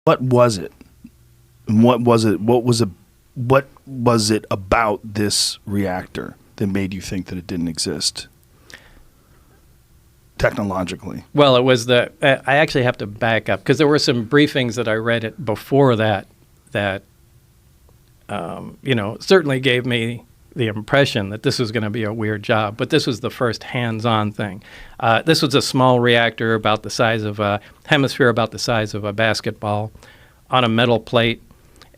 What was it? And what was it? What was it about this reactor that made you think that it didn't exist technologically? Well, it was I actually have to back up because there were some briefings that I read before that certainly gave me the impression that this was going to be a weird job, but this was the first hands-on thing. This was a small reactor about the size of a hemisphere, about the size of a basketball, on a metal plate,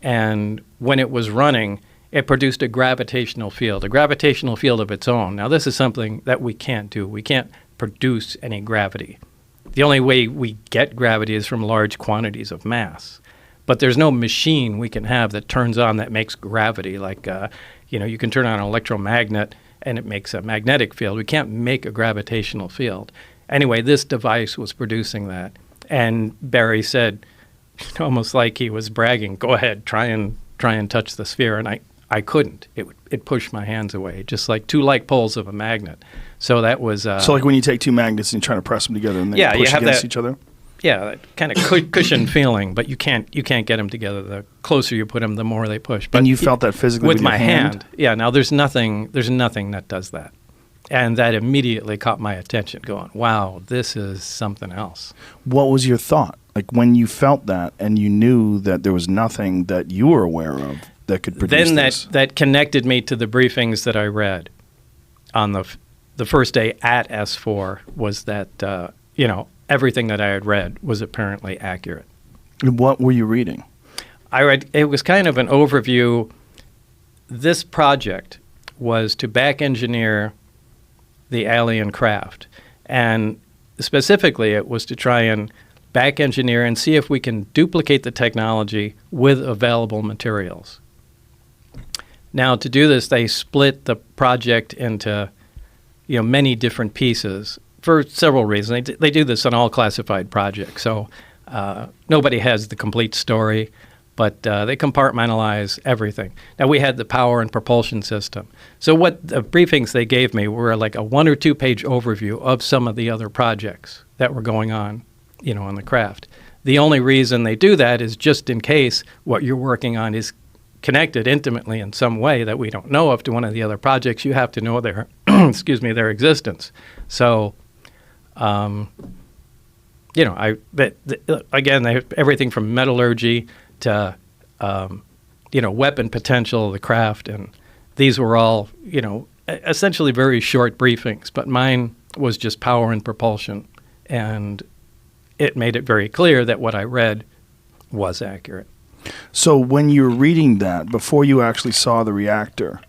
and when it was running, it produced a gravitational field of its own. Now, this is something that we can't do. We can't produce any gravity. The only way we get gravity is from large quantities of mass. But there's no machine we can have that turns on that makes gravity. Like, you can turn on an electromagnet and it makes a magnetic field. We can't make a gravitational field. Anyway, this device was producing that. And Barry said, almost like he was bragging, go ahead, try and touch the sphere. And I couldn't. It pushed my hands away, just like two like poles of a magnet. So that was... so like when you take two magnets and you try to press them together and they push against each other? Yeah, that kind of cushion feeling, but you can't get them together. The closer you put them, the more they push. But and you felt that physically with my your hand? Yeah. Now there's nothing that does that, and that immediately caught my attention. Going, wow, this is something else. What was your thought? Like when you felt that, and you knew that there was nothing that you were aware of that could produce this? Then that connected me to the briefings that I read on the first day at S4. Was that everything that I had read was apparently accurate. And what were you reading? It was kind of an overview. This project was to back engineer the alien craft. And specifically, it was to try and back engineer and see if we can duplicate the technology with available materials. Now, to do this, they split the project into many different pieces. For several reasons. They do this on all classified projects, so nobody has the complete story, but they compartmentalize everything. Now, we had the power and propulsion system. So what the briefings they gave me were like a 1 or 2 page overview of some of the other projects that were going on, on the craft. The only reason they do that is just in case what you're working on is connected intimately in some way that we don't know of to one of the other projects. You have to know their, their existence. So... again, they have everything from metallurgy to, weapon potential of the craft. And these were all, essentially very short briefings. But mine was just power and propulsion. And it made it very clear that what I read was accurate. So when you were reading that, before you actually saw the reactor,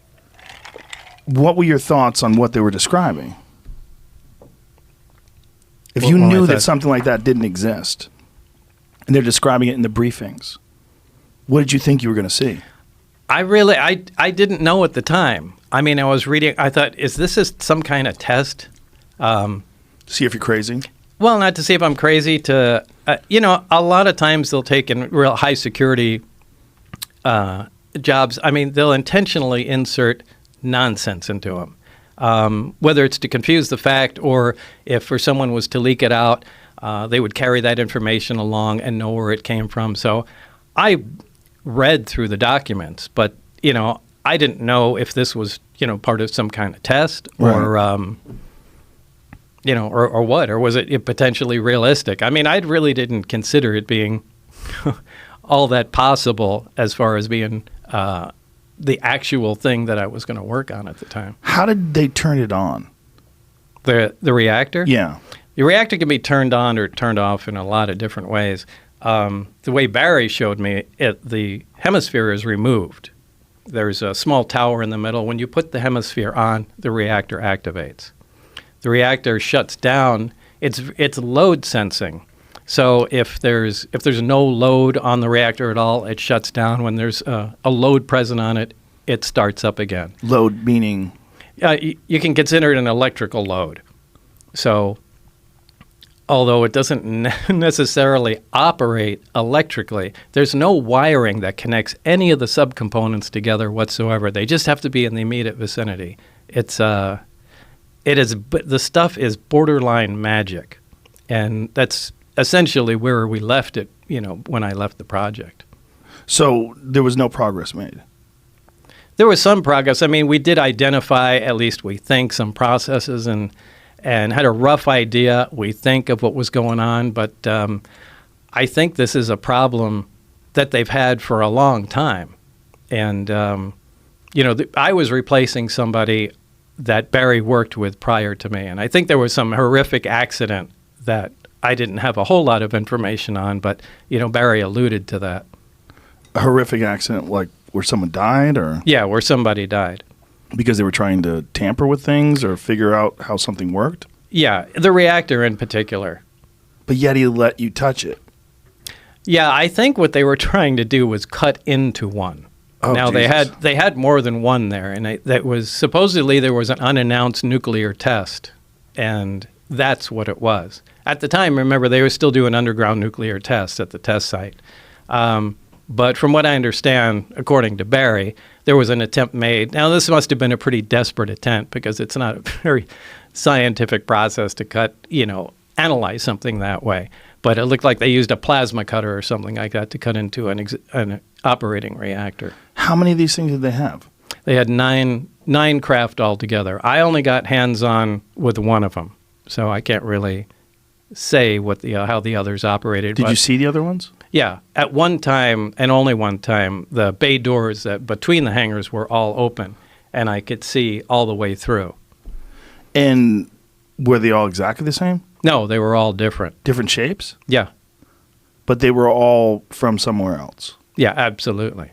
what were your thoughts on what they were describing? If you knew that something like that didn't exist, and they're describing it in the briefings, what did you think you were going to see? I didn't know at the time. I mean, I was reading, I thought, is this some kind of test? See if you're crazy? Well, not to see if I'm crazy, a lot of times they'll take in real high security jobs. I mean, they'll intentionally insert nonsense into them. Whether it's to confuse the fact or if for someone was to leak it out, they would carry that information along and know where it came from. So I read through the documents, but, I didn't know if this was, part of some kind of test or, or what, or was it potentially realistic? I mean, I really didn't consider it being all that possible as far as being the actual thing that I was going to work on at the time. How did they turn it on? The reactor? Yeah. The reactor can be turned on or turned off in a lot of different ways. The way Barry showed me it, the hemisphere is removed. There's a small tower in the middle. When you put the hemisphere on, the reactor activates. The reactor shuts down. It's load sensing. So if there's no load on the reactor at all, it shuts down. When there's a load present on it, it starts up again. Load meaning? You can consider it an electrical load. So although it doesn't necessarily operate electrically, there's no wiring that connects any of the subcomponents together whatsoever. They just have to be in the immediate vicinity. The stuff is borderline magic, and that's essentially where we left it, when I left the project. So there was no progress made. There was some progress. I mean, we did identify, at least we think, some processes and had a rough idea, we think, of what was going on. But I think this is a problem that they've had for a long time. And, I was replacing somebody that Barry worked with prior to me. And I think there was some horrific accident that I didn't have a whole lot of information on, but, Barry alluded to that. A horrific accident, like where someone died, or? Yeah, where somebody died. Because they were trying to tamper with things or figure out how something worked? Yeah, the reactor in particular. But yet he let you touch it. Yeah, I think what they were trying to do was cut into one. Oh, now Jesus. they had more than one there, and that was supposedly there was an unannounced nuclear test, and that's what it was. At the time, remember, they were still doing underground nuclear tests at the test site. But from what I understand, according to Barry, there was an attempt made. Now, this must have been a pretty desperate attempt because it's not a very scientific process to analyze something that way. But it looked like they used a plasma cutter or something like that to cut into an operating reactor. How many of these things did they have? They had nine craft altogether. I only got hands-on with one of them, so I can't really say how the others operated. Did you see the other ones? Yeah. At one time, and only one time, the bay doors between the hangars were all open, and I could see all the way through. And were they all exactly the same? No, they were all different. Different shapes? Yeah. But they were all from somewhere else? Yeah, absolutely.